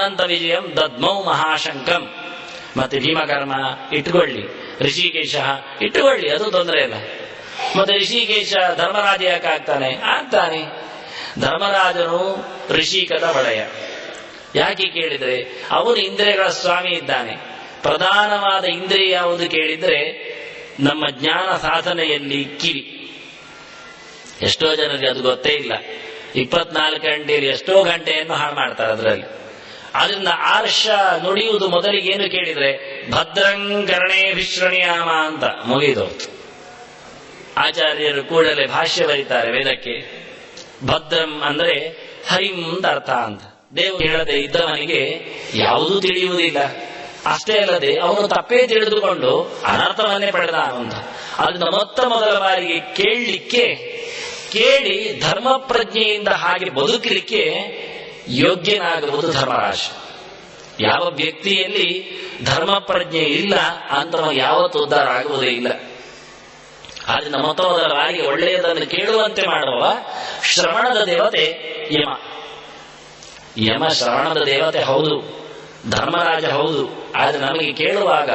ಅನಂತ ವಿಜಯಂ ದದ್ಮೌ ಮಹಾಶಂಕಂ. ಮತ್ತೆ ಭೀಮಕರ್ಮ ಇಟ್ಕೊಳ್ಳಿ, ಋಷಿಕೇಶ ಇಟ್ಟುಕೊಳ್ಳಿ, ಅದು ತೊಂದರೆ ಇಲ್ಲ. ಮತ್ತೆ ಋಷಿಕೇಶ ಧರ್ಮರಾಜ ಯಾಕೆ ಆಗ್ತಾನೆ? ಧರ್ಮರಾಜನು ಋಷಿಕದ ಒಡೆಯ. ಯಾಕೆ ಕೇಳಿದ್ರೆ ಅವನು ಇಂದ್ರಿಯಗಳ ಸ್ವಾಮಿ ಇದ್ದಾನೆ. ಪ್ರಧಾನವಾದ ಇಂದ್ರಿಯ ಯಾವುದು ಕೇಳಿದ್ರೆ ನಮ್ಮ ಜ್ಞಾನ ಸಾಧನೆಯಲ್ಲಿ ಕಿವಿ. ಎಷ್ಟೋ ಜನರಿಗೆ ಅದು ಗೊತ್ತೇ ಇಲ್ಲ. 24 ಗಂಟೆಯಲ್ಲಿ ಎಷ್ಟೋ ಗಂಟೆಯನ್ನು ಹಾಳು ಮಾಡ್ತಾರೆ ಅದರಲ್ಲಿ. ಅದರಿಂದ ಆರ್ಷ ನುಡಿಯುವುದು ಮೊದಲಿಗೆ ಏನು ಕೇಳಿದ್ರೆ ಭದ್ರಂಕರಣೆ ವಿಶ್ರಣಿಯಾಮ ಅಂತ ಮುಗಿದೋಯ್ತು. ಆಚಾರ್ಯರು ಕೂಡಲೇ ಭಾಷ್ಯ ಬರೀತಾರೆ ವೇದಕ್ಕೆ. ಭದ್ರಂ ಅಂದ್ರೆ ಹರಿಂ ಅಂತ ಅರ್ಥ ಅಂತ. ದೇವರು ಹೇಳದೆ ಇದ್ದವನಿಗೆ ಯಾವುದೂ ತಿಳಿಯುವುದಿಲ್ಲ. ಅಷ್ಟೇ ಅಲ್ಲದೆ ಅವನು ತಪ್ಪೇ ತಿಳಿದುಕೊಂಡು ಅನರ್ಥವನ್ನೇ ಪಡೆದಾನು ಅಂತ. ಅದನ್ನ ಮೊದಲ ಬಾರಿಗೆ ಕೇಳಿ ಧರ್ಮ ಪ್ರಜ್ಞೆಯಿಂದ ಹಾಗೆ ಬದುಕಲಿಕ್ಕೆ ಯೋಗ್ಯನಾಗುವುದು ಧರ್ಮರಾಜ. ಯಾವ ವ್ಯಕ್ತಿಯಲ್ಲಿ ಧರ್ಮ ಪ್ರಜ್ಞೆ ಇಲ್ಲ ಅಂತವ ಯಾವತ್ತೂ ಉದ್ಧಾರ ಆಗುವುದೇ ಇಲ್ಲ. ಅದನ್ನ ಮೊದಲ ಬಾರಿಗೆ ಒಳ್ಳೆಯದನ್ನು ಕೇಳುವಂತೆ ಮಾಡುವ ಶ್ರವಣದ ದೇವತೆ ಯಮ ಶ್ರವಣದ ದೇವತೆ ಹೌದು, ಧರ್ಮರಾಜ ಹೌದು. ಆದ್ರೆ ನಮಗೆ ಕೇಳುವಾಗ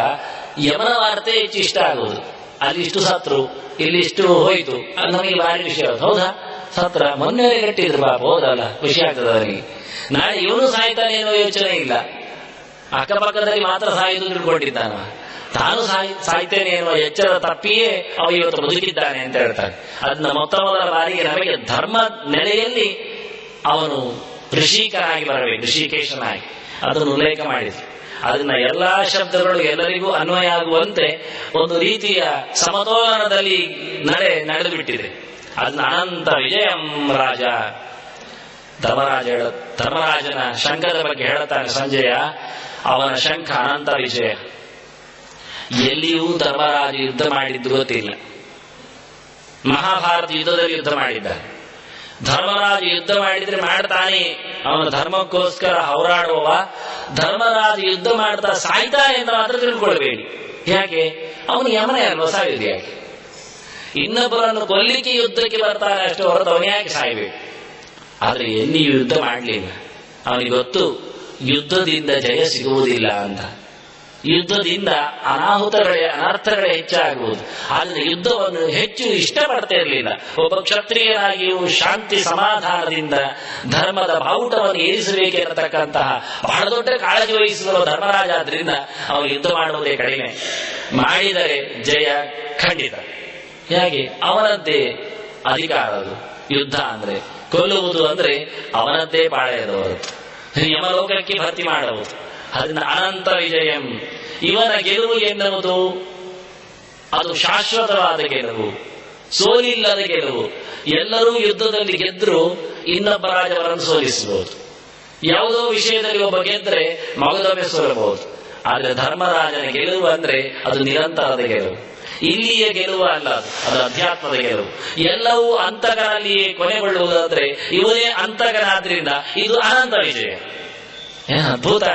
ಯಮನ ವಾರ್ತೆ ಹೆಚ್ಚು ಇಷ್ಟ ಆಗುವುದು. ಅಲ್ಲಿ ಇಷ್ಟು ಸತ್ರು, ಇಲ್ಲಿ ಇಷ್ಟು ಹೋಯ್ತು, ಅದು ನಮಗೆ ಭಾರಿ ವಿಷಯ. ಹೌದಾ, ಸತ್ರ ಮೊನ್ನೆ ಗಟ್ಟಿದ್ರು ಪಾಪ, ಹೌದಲ್ಲ, ಖುಷಿ ಆಗ್ತದೆ ಅವನಿಗೆ. ನಾಳೆ ಇವನು ಸಾಯ್ತಾನೆ ಏನೋ ಯೋಚನೆ ಇಲ್ಲ. ಅಕ್ಕಪಕ್ಕದಲ್ಲಿ ಮಾತ್ರ ಸಾಯುವುದು ತಿಳ್ಕೊಂಡಿದ್ದಾನ. ತಾನು ಸಾಯ್ತೇನೆ ಎನ್ನುವ ಎಚ್ಚರ ತಪ್ಪಿಯೇ ಅವ ಇವತ್ತು ಬದುಕಿದ್ದಾನೆ ಅಂತ ಹೇಳ್ತಾರೆ. ಅದನ್ನ ಮೊದಲ ಬಾರಿಗೆ ನಮಗೆ ಧರ್ಮ ನೆಲೆಯಲ್ಲಿ ಅವನು ಋಷಿಕನಾಗಿ ಬರಬೇಕು, ಋಷಿಕೇಶನಾಗಿ. ಅದನ್ನು ಉಲ್ಲೇಖ ಮಾಡಿದ್ರು. ಅದನ್ನ ಎಲ್ಲಾ ಶಬ್ದಗಳು ಎಲ್ಲರಿಗೂ ಅನ್ವಯ ಆಗುವಂತೆ ಒಂದು ರೀತಿಯ ಸಮತೋಲನದಲ್ಲಿ ನಡೆದು ಬಿಟ್ಟಿದೆ. ಅದನ್ನ ಅನಂತ ವಿಜಯಂ ರಾಜ. ಧರ್ಮರಾಜನ ಶಂಖದ ಬಗ್ಗೆ ಹೇಳುತ್ತಾನೆ ಸಂಜಯ. ಅವನ ಶಂಖ ಅನಂತ ವಿಜಯ. ಎಲ್ಲಿಯೂ ಧರ್ಮರಾಜ ಯುದ್ಧ ಮಾಡಿದ್ದು ಗೊತ್ತಿಲ್ಲ. ಮಹಾಭಾರತ ಯುದ್ಧದಲ್ಲಿ ಯುದ್ಧ ಮಾಡಿದ್ದಾನೆ. ಧರ್ಮರಾಜ ಯುದ್ಧ ಮಾಡಿದ್ರೆ ಮಾಡ್ತಾನೆ, ಅವನ ಧರ್ಮಕ್ಕೋಸ್ಕರ ಹೋರಾಡುವ. ಧರ್ಮರಾಜ ಯುದ್ಧ ಮಾಡ್ತಾ ಸಾಯ್ತಾನೆ ಅಂತ ಮಾತ್ರ ತಿಳ್ಕೊಳ್ಬೇಡಿ. ಯಾಕೆ? ಅವನು ಯಮನೇ ಅಲ್ವ, ಸಾಯುವುದು ಯಾಕೆ? ಇನ್ನೊಬ್ಬರನ್ನು ಕೊಲ್ಲಿಕ್ಕೆ ಯುದ್ಧಕ್ಕೆ ಬರ್ತಾನೆ ಅಷ್ಟು ಹೊರತು ಅವನು ಯಾಕೆ ಸಾಯ್ಬೇಕು? ಆದ್ರೆ ಎಲ್ಲಿಯೂ ಯುದ್ಧ ಮಾಡಲಿಲ್ಲ. ಅವನಿಗೆ ಗೊತ್ತು ಯುದ್ಧದಿಂದ ಜಯ ಸಿಗುವುದಿಲ್ಲ ಅಂತ. ಯುದ್ಧದಿಂದ ಅನರ್ಥಗಳೇ ಹೆಚ್ಚಾಗುವುದು. ಆದರೆ ಯುದ್ಧವನ್ನು ಹೆಚ್ಚು ಇಷ್ಟಪಡ್ತಾ ಇರಲಿಲ್ಲ. ಒಬ್ಬ ಕ್ಷತ್ರಿಯನಾಗಿಯೂ ಶಾಂತಿ ಸಮಾಧಾನದಿಂದ ಧರ್ಮದ ಬಾವುಟವನ್ನು ಏರಿಸಬೇಕೆನ್ನತಕ್ಕಂತಹ ಬಹಳ ದೊಡ್ಡ ಕಾಳಜಿ ವಹಿಸುವ ಧರ್ಮರಾಜ. ಆದ್ರಿಂದ ಅವನು ಯುದ್ಧ ಮಾಡುವುದೇ ಕಡಿಮೆ. ಮಾಡಿದರೆ ಜಯ ಖಂಡಿತ. ಹೇಗೆ? ಅವನದ್ದೇ ಅಧಿಕಾರ ಅದು. ಯುದ್ಧ ಅಂದ್ರೆ ಕೊಲ್ಲುವುದು ಅಂದ್ರೆ ಅವನದ್ದೇ ಪಾಳೆಯದವರು. ಯಮಲೋಕಕ್ಕೆ ಭರ್ತಿ ಮಾಡುವುದು. ಅದನ್ನ ಅನಂತ ವಿಜಯಂ. ಇವನ ಗೆಲುವು ಎನ್ನುವುದು ಅದು ಶಾಶ್ವತವಾದ ಗೆಲುವು, ಸೋಲಿಲ್ಲದ ಗೆಲುವು. ಎಲ್ಲರೂ ಯುದ್ಧದಲ್ಲಿ ಗೆದ್ರು ಇನ್ನೊಬ್ಬ ರಾಜವರನ್ನು ಸೋಲಿಸಬಹುದು. ಯಾವುದೋ ವಿಷಯದಲ್ಲಿ ಒಬ್ಬ ಗೆದ್ರೆ ಮಗದೊಮ್ಮೆ ಸೋಲಬಹುದು. ಆದ್ರೆ ಧರ್ಮರಾಜನ ಗೆಲುವು ಅಂದ್ರೆ ಅದು ನಿರಂತರದ ಗೆಲುವು. ಇಲ್ಲಿಯ ಗೆಲುವು ಅಲ್ಲ, ಅದು ಅಧ್ಯಾತ್ಮದ ಗೆಲುವು. ಎಲ್ಲವೂ ಅಂತಕನಲ್ಲಿಯೇ ಕೊನೆಗೊಳ್ಳುವುದಾದ್ರೆ ಇವನೇ ಅಂತಕನಾದ್ರಿಂದ ಇದು ಅನಂತ ವಿಜಯ. ಅದ್ಭುತ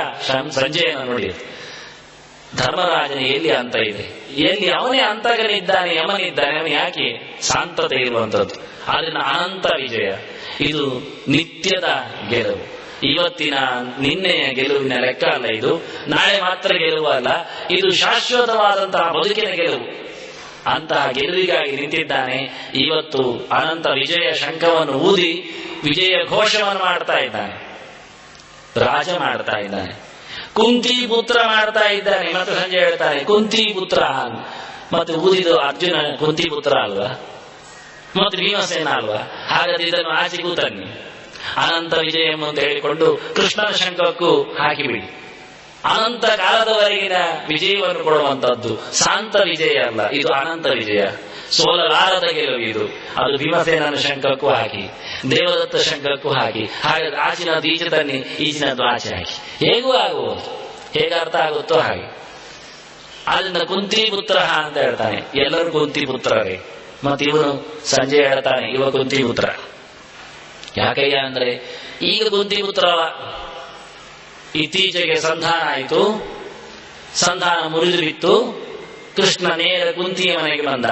ಸಂಜಯನ ನೋಡಿ. ಧರ್ಮರಾಜನ ಎಲ್ಲಿ ಅಂತ ಇದೆ, ಎಲ್ಲಿ ಅವನೇ ಅಂತಗನಿದ್ದಾನೆ, ಯಮನಿದ್ದಾನೆ, ಅವನು ಯಾಕೆ ಶಾಂತತೆ ಇರುವಂತದ್ದು. ಅದನ್ನ ಅನಂತ ವಿಜಯ. ಇದು ನಿತ್ಯದ ಗೆಲುವು. ಇವತ್ತಿನ ನಿನ್ನೆಯ ಗೆಲುವಿನ ಲೆಕ್ಕ ಅಲ್ಲ ಇದು. ನಾಳೆ ಮಾತ್ರ ಗೆಲುವು ಅಲ್ಲ, ಇದು ಶಾಶ್ವತವಾದಂತಹ ಬದುಕಿನ ಗೆಲುವು. ಅಂತಹ ಗೆಲುವಿಗಾಗಿ ನಿಂತಿದ್ದಾನೆ. ಇವತ್ತು ಅನಂತ ವಿಜಯ ಶಂಖವನ್ನು ಊದಿ ವಿಜಯ ಘೋಷವನ್ನು ಮಾಡ್ತಾ ಇದ್ದಾನೆ. ರಾಜ ಮಾಡ್ತಾ ಇದ್ದಾನೆ, ಕುಂತಿ ಪುತ್ರ ಮಾಡ್ತಾ ಇದ್ದಾನೆ. ಮತ್ತೆ ಸಂಜೆ ಹೇಳ್ತಾನೆ ಕುಂತಿ ಪುತ್ರ. ಮತ್ತೆ ಊದಿದು ಅರ್ಜುನ ಕುಂತಿ ಪುತ್ರ ಅಲ್ವಾ, ಮತ್ತೆ ಭೀಮಸೇನ ಅಲ್ವಾ? ಹಾಗಾದ್ರೆ ಇದನ್ನು ಆಚೆಗೂ ತನ್ನಿ. ಅನಂತ ವಿಜಯ ಅಂತ ಹೇಳಿಕೊಂಡು ಕೃಷ್ಣನ ಶಂಖಕ್ಕೂ ಹಾಕಿಬಿಡಿ. ಅನಂತ ಕಾಲದವರೆಗಿನ ವಿಜಯವನ್ನು ಕೊಡುವಂತದ್ದು ಶಾಂತ ವಿಜಯ ಅಲ್ಲ, ಇದು ಅನಂತ ವಿಜಯ. ಸೋಲಲಾರದ ಗೆಲುವು ಇದು. ಅದು ಭೀಮಸೇನನ ಶಂಖಕ್ಕೂ ಹಾಕಿ, ದೇವದತ್ತ ಶಂಖಕ್ಕೂ ಹಾಕಿ. ಹಾಗಾದ್ರೆ ಆಚಿನದ್ದು ಈಚೆ ತನ್ನಿ, ಈಚಿನದ್ದು ಆಚೆ ಹಾಕಿ. ಹೇಗೂ ಆಗುವುದು, ಹೇಗೆ ಅರ್ಥ ಆಗುತ್ತೋ ಹಾಗೆ. ಅದರಿಂದ ಕುಂತಿ ಪುತ್ರ ಅಂತ ಹೇಳ್ತಾನೆ. ಎಲ್ಲರೂ ಕುಂತಿ ಪುತ್ರರೇ. ಮತ್ತೆ ಇವನು ಸಂಜೆ ಹೇಳ್ತಾನೆ ಇವ ಕುಂತಿ ಪುತ್ರ. ಯಾಕಯ್ಯ ಅಂದ್ರೆ ಈಗ ಕುಂತಿ ಪುತ್ರವ. ಇತ್ತೀಚೆಗೆ ಸಂಧಾನ ಆಯಿತು, ಸಂಧಾನ ಮುರಿದು ಬಿತ್ತು. ಕೃಷ್ಣ ನೇರ ಕುಂತಿಯ ಮನೆಗೆ ಬಂದ.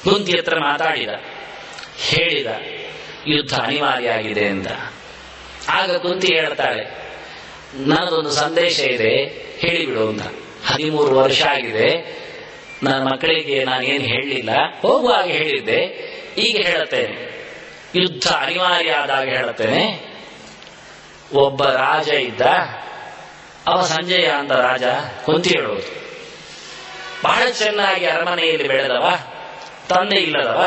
ಕುಂತಿ ಹತ್ರ ಮಾತಾಡಿದ, ಹೇಳಿದ ಯುದ್ಧ ಅನಿವಾರ್ಯ ಆಗಿದೆ ಅಂತ. ಆಗ ಕುಂತಿ ಹೇಳ್ತಾಳೆ, ನನ್ನದೊಂದು ಸಂದೇಶ ಇದೆ ಹೇಳಿಬಿಡು ಅಂತ. 13 ವರ್ಷ ಆಗಿದೆ, ನನ್ನ ಮಕ್ಕಳಿಗೆ ನಾನೇನು ಹೇಳಲಿಲ್ಲ, ಹೋಗುವಾಗ ಹೇಳಿದ್ದೆ, ಈಗ ಹೇಳುತ್ತೇನೆ. ಯುದ್ಧ ಅನಿವಾರ್ಯ ಆದಾಗ ಹೇಳುತ್ತೇನೆ. ಒಬ್ಬ ರಾಜ ಇದ್ದ, ಅವ ಸಂಜಯ ಅಂತ ರಾಜ, ಕುಂತಿ ಹೇಳುವುದು. ಬಹಳ ಚೆನ್ನಾಗಿ ಅರಮನೆಯಲ್ಲಿ ಬೆಳೆದವ, ತಂದೆ ಇಲ್ಲದವ,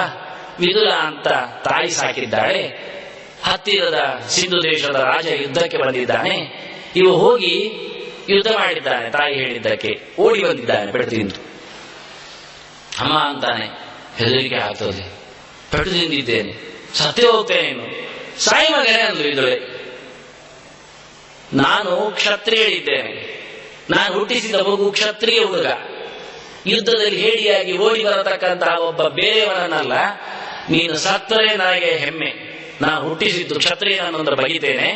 ವಿದುರ ಅಂತ ತಾಯಿ ಸಾಕಿದ್ದಾಳೆ. ಹತ್ತಿರದ ಸಿಂಧು ದೇಶದ ರಾಜ ಯುದ್ಧಕ್ಕೆ ಬಂದಿದ್ದಾನೆ. ಇವು ಹೋಗಿ ಯುದ್ಧ ಮಾಡಿದ್ದಾನೆ, ತಾಯಿ ಹೇಳಿದ್ದಕ್ಕೆ ಓಡಿ ಬಂದಿದ್ದಾನೆ ಪೆಟ್ಟು ತಿಂದು. ಅಮ್ಮ ಅಂತಾನೆ, ಹೆದರಿಕೆ ಆಗ್ತದೆ, ಪೆಟ್ಟು ತಿಂದಿದ್ದೇನೆ, ಸತ್ತೇ ಹೋಗ್ತೇನೆ, ಇನ್ನು ಸಾಯಿ ಮಗನೇ ಅಂದ್ರು ವಿದುರೆ. ನಾನು ಕ್ಷತ್ರಿಯಳಿದ್ದೇನೆ, ನಾನು ಹುಟ್ಟಿಸಿದ ಮಗು ಕ್ಷತ್ರಿಯ ಹುಡುಗ, ಯುದ್ಧದಲ್ಲಿ ಹೇಡಿಯಾಗಿ ಓಡಿ ಬರತಕ್ಕಂತಹ ಒಬ್ಬ ಬೇರೆಯವನನ್ನಲ್ಲ. ನೀನು ಸತ್ತರೆ ನನಗೆ ಹೆಮ್ಮೆ, ನಾನು ಹುಟ್ಟಿಸಿದ್ದು ಕ್ಷತ್ರಿಯನನ್ನೊಂದು ಬಗಿತೇನೆ,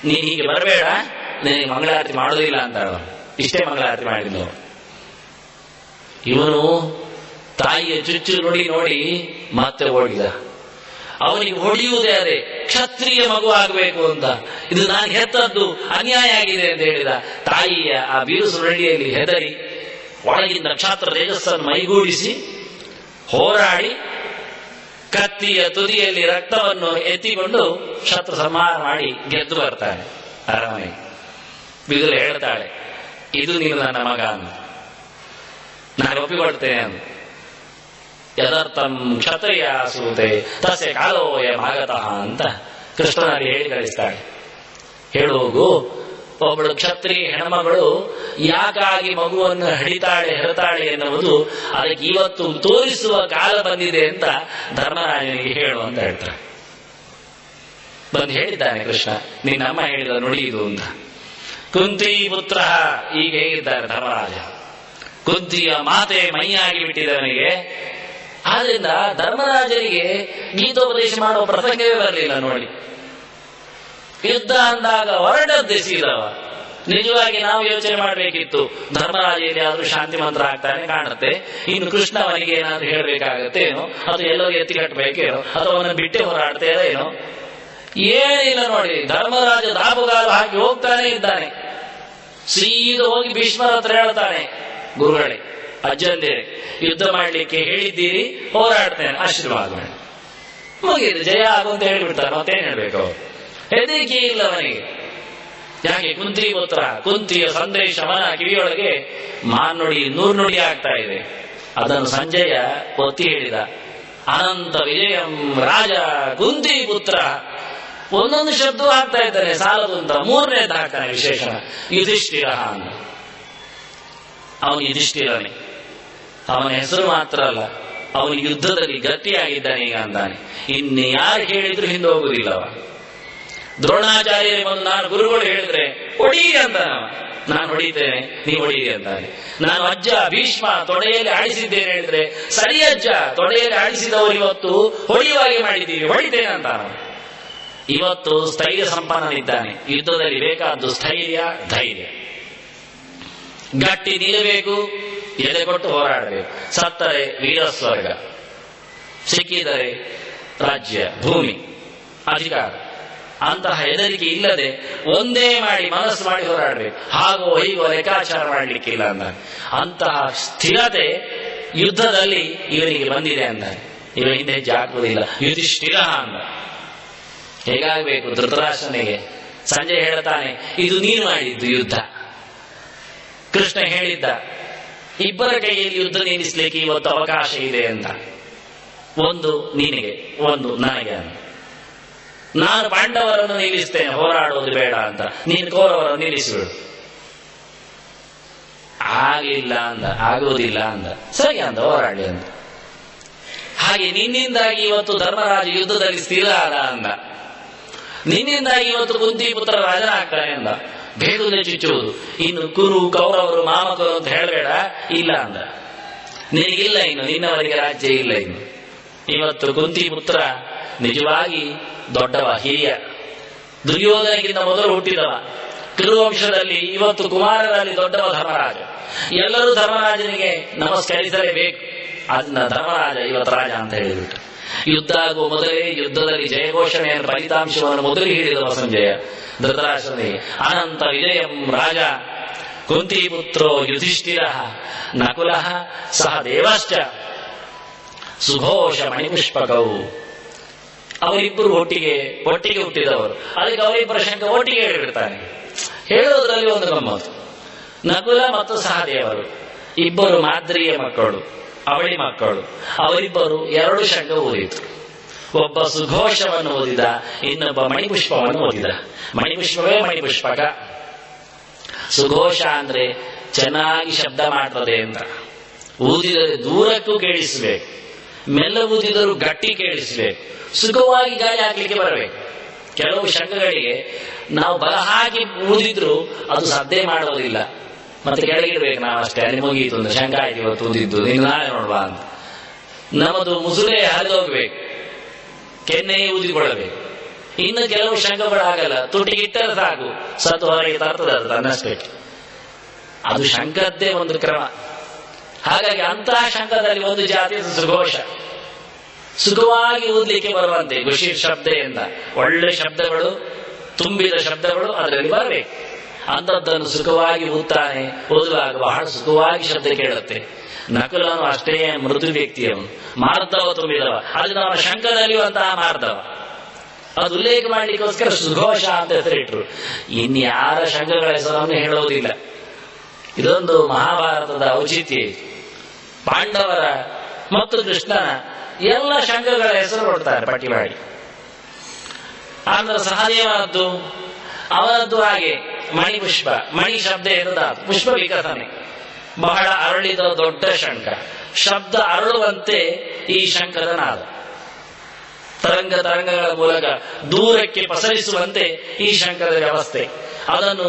ನೀನು ಹೀಗೆ ಬರಬೇಡ, ನನಗೆ ಮಂಗಳಾರತಿ ಮಾಡೋದಿಲ್ಲ ಅಂತ. ಇಷ್ಟೇ ಮಂಗಳಾರತಿ ಮಾಡಿದ್ದು. ಇವನು ತಾಯಿಯ ಚುಚ್ಚು ನೋಡಿ ನೋಡಿ ಮತ್ತೆ ಓಡಿದ. ಅವನಿಗೆ ಹೊಡೆಯುವುದೇ ಅದೇ, ಕ್ಷತ್ರಿಯ ಮಗು ಆಗಬೇಕು ಅಂತ. ಇದು ನಾನು ಹೆತ್ತದ್ದು ಅನ್ಯಾಯ ಆಗಿದೆ ಅಂತ ಹೇಳಿದ. ತಾಯಿಯ ಆ ಬೀರು ಸುರಳಿಯಲ್ಲಿ ಹೆದರಿ ಒಳಗಿಂದ ಕ್ಷಾತ್ರ ತೇಜಸ್ಸನ್ನು ಮೈಗೂಡಿಸಿ ಹೋರಾಡಿ ಕತ್ತಿಯ ತುದಿಯಲ್ಲಿ ರಕ್ತವನ್ನು ಎತ್ತಿಕೊಂಡು ಶತ್ರು ಸಂಹಾರ ಮಾಡಿ ಗೆದ್ದು ಬರ್ತಾನೆ ಅರಮನೆಗೆ. ಬಿದುರೆ ಹೇಳ್ತಾಳೆ, ಇದು ನೀನು ನನ್ನ ಮಗ ಅಂತ, ನಾನು ಒಪ್ಪಿಕೊಳ್ತೇನೆ ಅಂತ. ಯದರ್ಥಂ ಕ್ಷತ್ರಿಯ ಸೂತೆ ತಸ್ಯ ಕಾಲೋಯ ಭಾಗತಃ ಅಂತ ಕೃಷ್ಣನಲ್ಲಿ ಹೇಳಿ ಕಳಿಸ್ತಾಳೆ. ಹೇಳುವುದು, ಒಬ್ಬಳು ಕ್ಷತ್ರಿಯ ಹೆಣ್ಮಗಳು ಯಾಕಾಗಿ ಮಗುವನ್ನು ಹಿಡಿತಾಳೆ ಹೆರತಾಳೆ ಎನ್ನುವುದು ಅದಕ್ಕೆ ಇವತ್ತು ತೋರಿಸುವ ಕಾಲ ಬಂದಿದೆ ಅಂತ ಧರ್ಮರಾಜನಿಗೆ ಹೇಳು ಅಂತ ಹೇಳ್ತಾರೆ. ಬಂದು ಹೇಳಿದ್ದಾನೆ ಕೃಷ್ಣ, ನಿನ್ನಮ್ಮ ಹೇಳಿದ ನುಡಿ ಇದು ಅಂತ. ಕುಂತಿ ಪುತ್ರ, ಈಗ ಹೇಗಿದ್ದಾರೆ ಧರ್ಮರಾಜ, ಕುಂತಿಯ ಮಾತೆ ಮೈಯಾಗಿ ಬಿಟ್ಟಿದವನಿಗೆ. ಆದ್ರಿಂದ ಧರ್ಮರಾಜನಿಗೆ ಗೀತೋಪದೇಶ ಮಾಡುವ ಪ್ರಸಂಗವೇ ಬರಲಿಲ್ಲ ನೋಡಿ. ಯುದ್ಧ ಅಂದಾಗ ಹೊರಟದ್ದೆಸಿದವ. ನಿಜವಾಗಿ ನಾವು ಯೋಚನೆ ಮಾಡಬೇಕಿತ್ತು, ಧರ್ಮರಾಜ ಎಲ್ಲಿಯಾದ್ರೂ ಶಾಂತಿ ಮಂತ್ರ ಆಗ್ತಾನೆ ಕಾಣುತ್ತೆ, ಇನ್ನು ಕೃಷ್ಣ ಅವನಿಗೆ ಏನಾದ್ರೂ ಹೇಳಬೇಕಾಗತ್ತೆ ಏನೋ, ಅದು ಎಲ್ಲೋ ಎತ್ತಿ ಕಟ್ಟಬೇಕೇನೋ, ಅಥವಾ ಅವನ ಬಿಟ್ಟೆ ಹೋರಾಡ್ತೇನೋ ಏನೋ. ಏನಿಲ್ಲ ನೋಡಿ, ಧರ್ಮರಾಜ ದಾಪುಗಾಲು ಹಾಕಿ ಹೋಗ್ತಾನೆ ಇದ್ದಾನೆ. ಸೀದಾ ಹೋಗಿ ಭೀಷ್ಮರ ಹತ್ರ ಹೇಳ್ತಾನೆ, ಗುರುಗಳೇ ಅಜ್ಜಂದಿರೇ, ಯುದ್ಧ ಮಾಡ್ಲಿಕ್ಕೆ ಹೇಳಿದ್ದೀರಿ, ಹೋರಾಡ್ತೇನೆ, ಆಶೀರ್ವಾದ ಮಾಡಿ. ಮುಗಿದು ಜಯ ಆಗುವಂತ ಹೇಳಿಬಿಡ್ತಾರೆ, ಮತ್ತೇನ್ ಹೇಳ್ಬೇಕು ಅವರು. ಹೆದರಿಕೆ ಇಲ್ಲ ಅವನಿಗೆ. ಯಾಕೆ? ಕುಂತಿ ಪುತ್ರ, ಕುಂತಿಯ ಸಂದೇಶ ಅವನ ಕಿವಿಯೊಳಗೆ ಮಾನ್ನುಡಿ 100 ನುಡಿ ಆಗ್ತಾ ಇದೆ. ಅದನ್ನು ಸಂಜಯ ಒತ್ತಿ ಹೇಳಿದ. ಅನಂತ ವಿಜಯಂ ರಾಜ ಕುಂತಿ ಪುತ್ರ. ಒಂದೊಂದು ಶಬ್ದ ಆಗ್ತಾ ಇದ್ದಾನೆ, ಸಾಲದು ಅಂತ 3ನೇದು ಹಾಕ್ತಾನೆ ವಿಶೇಷಣ, ಯುಧಿಷ್ಠಿರ ಅಂತ. ಅವನು ಯುಧಿಷ್ಠಿರನೇ, ಅವನ ಹೆಸರು ಮಾತ್ರ ಅಲ್ಲ, ಅವನು ಯುದ್ಧದಲ್ಲಿ ಗಟ್ಟಿಯಾಗಿದ್ದಾನೆ ಈಗ ಅಂತಾನೆ. ಇನ್ನು ಯಾರು ಹೇಳಿದ್ರು ಹಿಂದೆ ಹೋಗುದಿಲ್ಲವ. ದ್ರೋಣಾಚಾರ್ಯರಿಗೆ ಬಂದು ನಾನು ಗುರುಗಳು ಹೇಳಿದ್ರೆ ಹೊಡೀರಿ ಅಂತ, ನಾನು ಹೊಡಿತೇನೆ, ನೀವು ಹೊಡೀರಿ ಅಂತಾನೆ. ನಾನು ಅಜ್ಜ ಭೀಷ್ಮ ತೊಡೆಯಲ್ಲಿ ಆಡಿಸಿದ್ದೇನೆ ಹೇಳಿದ್ರೆ, ಸರಿ ಅಜ್ಜ, ತೊಡೆಯಲ್ಲಿ ಆಡಿಸಿದವರು ಇವತ್ತು ಹೊಡೆಯುವಾಗಿ ಮಾಡಿದ್ದೀವಿ, ಹೊಡಿತೇನೆ ಅಂತ. ಇವತ್ತು ಸ್ಥೈರ್ಯ ಸಂಪನ್ನನಿದ್ದಾನೆ. ಯುದ್ಧದಲ್ಲಿ ಬೇಕಾದ್ದು ಸ್ಥೈರ್ಯ, ಧೈರ್ಯ, ಗಟ್ಟಿ ನಿಲ್ಲಬೇಕು, ಎದೆ ಕೊಟ್ಟು ಹೋರಾಡಬೇಕು. ಸತ್ತರೆ ವೀರಸ್ವರ್ಗ, ಸಿಕ್ಕಿದರೆ ರಾಜ್ಯ, ಭೂಮಿ, ಅಧಿಕಾರ. ಅಂತಹ ಹೆದರಿಕೆ ಇಲ್ಲದೆ ಒಂದೇ ಮಾಡಿ ಮನಸ್ಸು ಮಾಡಿ ಹೋರಾಡಬೇಕು. ಹಾಗೋ ಹೀಗೋ ಲೆಕ್ಕಾಚಾರ ಮಾಡಲಿಕ್ಕಿಲ್ಲ ಅಂದ. ಅಂತಹ ಸ್ಥಿರತೆ ಯುದ್ಧದಲ್ಲಿ ಇವನಿಗೆ ಬಂದಿದೆ ಅಂದಾನೆ. ಇವ ಹಿಂದೆ ಹೆಜ್ಜೆ ಹಾಕುವುದಿಲ್ಲ. ಯುಧಿಷ್ಠಿರ ಅಂದ. ಹೇಗಾಗಬೇಕು ಧೃತರಾಷ್ಟ್ರನಿಗೆ? ಸಂಜೆ ಹೇಳ್ತಾನೆ, ಇದು ನೀನು ಮಾಡಿದ್ದು ಯುದ್ಧ. ಕೃಷ್ಣ ಹೇಳಿದ್ದ, ಇಬ್ಬರ ಕೈಯಲ್ಲಿ ಯುದ್ಧ ನಿಲ್ಲಿಸಲಿಕ್ಕೆ ಇವತ್ತು ಅವಕಾಶ ಇದೆ ಅಂತ. ಒಂದು ನಿನಗೆ, ಒಂದು ನನಗೆ ಅಂತ. ನಾನು ಪಾಂಡವರನ್ನು ನಿಲ್ಲಿಸ್ತೇನೆ, ಹೋರಾಡೋದು ಬೇಡ ಅಂತ. ನೀನು ಕೌರವರನ್ನು ನಿಲ್ಲಿಸಿಬಿಡು. ಆಗಲಿಲ್ಲ ಅಂದ, ಆಗುವುದಿಲ್ಲ ಅಂದ. ಸರಿ ಅಂದ, ಹೋರಾಡಿ ಅಂತ. ಹಾಗೆ ನಿನ್ನಿಂದಾಗಿ ಇವತ್ತು ಧರ್ಮರಾಜ ಯುದ್ಧದಲ್ಲಿ ಸ್ಥಿರ ಆದ ಅಂದ. ನಿನ್ನಿಂದಾಗಿ ಇವತ್ತು ಕುಂತಿ ಪುತ್ರ ರಾಜನಾಗ್ತಾನೆ ಅಂದ. ಭೇದನೆ ಚುಚ್ಚುವುದು. ಇನ್ನು ಕುರು ಕೌರವರು ಮಾಮಕರು ಅಂತ ಹೇಳಬೇಡ, ಇಲ್ಲ ಅಂದ. ನಿನಗಿಲ್ಲ ಇನ್ನು, ನಿನ್ನವರಿಗೆ ರಾಜ್ಯ ಇಲ್ಲ ಇನ್ನು. ಇವತ್ತು ಕುಂತಿ ಪುತ್ರ ನಿಜವಾಗಿ ದೊಡ್ಡವ, ಹಿರಿಯ. ದುರ್ಯೋಧನಗಿಂತ ಮೊದಲು ಹುಟ್ಟಿದವ. ಕುರುವಂಶದಲ್ಲಿ ಇವತ್ತು ಕುಮಾರರಲ್ಲಿ ದೊಡ್ಡವ ಧರ್ಮರಾಜ. ಎಲ್ಲರೂ ಧರ್ಮರಾಜನಿಗೆ ನಮಸ್ಕರಿಸಲೇಬೇಕು. ಅದನ್ನ ಧರ್ಮರಾಜ ಇವತ್ತು ರಾಜ ಅಂತ ಹೇಳಿಬಿಟ್ಟು. ಯುದ್ಧ ಆಗುವ ಮೊದಲೇ ಯುದ್ಧದಲ್ಲಿ ಜಯಘೋಷಣೆಯನ್ನು ಫಲಿತಾಂಶವನ್ನು ಮೊದಲು ಹೇಳಿದವ ಸಂಜಯ ಧೃತರಾಷ್ಟ್ರನಿಗೆ. ಅನಂತ ವಿಜಯಂ ರಾಜ ಕುಂತಿಪುತ್ರೋ ಯುಧಿಷ್ಠಿರ ನಕುಲ ಸಹ ದೇವಶ್ಚ ಸುಘೋಷ ಮಣಿಪುಷ್ಪಕವು. ಅವರಿಬ್ಬರು ಒಟ್ಟಿಗೆ ಹುಟ್ಟಿದವರು. ಅದಕ್ಕೆ ಅವರಿಬ್ಬರ ಶಂಕ ಒಟ್ಟಿಗೆ ಹೇಳಿಬಿಡ್ತಾನೆ. ಹೇಳೋದ್ರಲ್ಲಿ ಒಂದು ಗಮ್ಮತ್ತು. ನಕುಲ ಮತ್ತು ಸಹದೇವರು ಇಬ್ಬರು ಮಾದ್ರಿಯ ಮಕ್ಕಳು, ಅವಳಿ ಮಕ್ಕಳು. ಅವರಿಬ್ಬರು 2 ಶಂಕ ಓದಿತು. ಒಬ್ಬ ಸುಘೋಷವನ್ನು ಓದಿದ, ಇನ್ನೊಬ್ಬ ಮಣಿಪುಷ್ಪವನ್ನು ಓದಿದ. ಮಣಿಪುಷ್ಪವೇ ಮಣಿಪುಷ್ಪಕ. ಸುಘೋಷ ಅಂದ್ರೆ ಚೆನ್ನಾಗಿ ಶಬ್ದ ಮಾಡ್ತದೆ ಅಂತ. ಊದಿದರೆ ದೂರಕ್ಕೂ ಕೇಳಿಸಬೇಕು, ಮೆಲ್ಲ ಊದಿದರೂ ಗಟ್ಟಿ ಕೇಳಿಸಬೇಕು, ಸುಖವಾಗಿ ಗಾಳಿ ಹಾಕ್ಲಿಕ್ಕೆ ಬರಬೇಕು. ಕೆಲವು ಶಂಖಗಳಿಗೆ ನಾವು ಬಲ ಹಾಕಿ ಊದಿದ್ರು ಅದು ಸದ್ದೆ ಮಾಡೋದಿಲ್ಲ, ಮತ್ತೆ ಕೆಳಗಿಡ್ಬೇಕು ನಾವು ಅಷ್ಟೇ. ಅಲ್ಲಿ ಮುಗೀತು, ಒಂದು ಶಂಖ ಆಯ್ತು ಇವತ್ತು ಊದಿದ್ದು, ನೀನು ನಾಳೆ ನೋಡುವ ಅಂತ. ನಮ್ಮದು ಮುಸುಳೆ ಹರಿದೋಗ್ಬೇಕು, ಕೆನ್ನೆ ಊದಿಕೊಳ್ಳಬೇಕು. ಇನ್ನು ಕೆಲವು ಶಂಖಗಳಾಗಲ್ಲ, ತುಟಿಗಿಟ್ಟರೆ ಸಾಕು, ಸತ್ತು ಹೊರಗೆ ತರ್ತದೆ ಅದು ತನ್ನಷ್ಟೇ. ಅದು ಶಂಖದ್ದೇ ಒಂದು ಕ್ರಮ. ಹಾಗಾಗಿ ಅಂತಹ ಶಂಖದಲ್ಲಿ ಒಂದು ಜಾತಿ ಸುಘೋಷ, ಸುಖವಾಗಿ ಊದ್ಲಿಕ್ಕೆ ಬರುವಂತೆ ಗುಷಿ ಶಬ್ದ ಎಂದ ಒಳ್ಳೆ ಶಬ್ದಗಳು, ತುಂಬಿದ ಶಬ್ದಗಳು ಅದರಲ್ಲಿ ಬರಬೇಕು. ಅಂಥದ್ದನ್ನು ಸುಖವಾಗಿ ಊದ್ತಾನೆ. ಓದುವಾಗ ಬಹಳ ಸುಖವಾಗಿ ಶಬ್ದ ಕೇಳುತ್ತೆ. ನಕುಲನು ಅಷ್ಟೇ ಮೃದು ವ್ಯಕ್ತಿಯವನು, ಮಾರ್ಧವ ತುಂಬಿದವ. ಅದು ಅವನ ಶಂಖದಲ್ಲಿಯುವಂತಹ ಮಾರ್ಧವ. ಅದು ಉಲ್ಲೇಖ ಮಾಡಲಿಕ್ಕೋಸ್ಕರ ಸುಘೋಷ ಅಂತ ಹೆಸರಿಟ್ರು. ಇನ್ಯಾರ ಶಂಖಗಳ ಹೆಸರನ್ನು ಹೇಳುವುದಿಲ್ಲ. ಇದೊಂದು ಮಹಾಭಾರತದ ಔಚಿತ್ಯ. ಪಾಂಡವರ ಮತ್ತು ಕೃಷ್ಣನ ಎಲ್ಲ ಶಂಖಗಳ ಹೆಸರು ಕೊಡ್ತಾರೆ ಪಟ್ಟಿ ಮಾಡಿ. ಆನಂತರ ಸಹದೇವನದ್ದು, ಅವನದ್ದು ಹಾಗೆ ಮಣಿಪುಷ್ಪ. ಮಣಿ ಶಬ್ದ ಇರದ ಪುಷ್ಪ ವಿಕಸನೆ, ಬಹಳ ಅರಳಿದ ದೊಡ್ಡ ಶಂಖ. ಶಬ್ದ ಅರಳುವಂತೆ ಈ ಶಂಖದ ನಾದ, ತರಂಗಗಳ ಮೂಲಕ ದೂರಕ್ಕೆ ಪಸರಿಸುವಂತೆ ಈ ಶಂಖದ ವ್ಯವಸ್ಥೆ. ಅದನ್ನು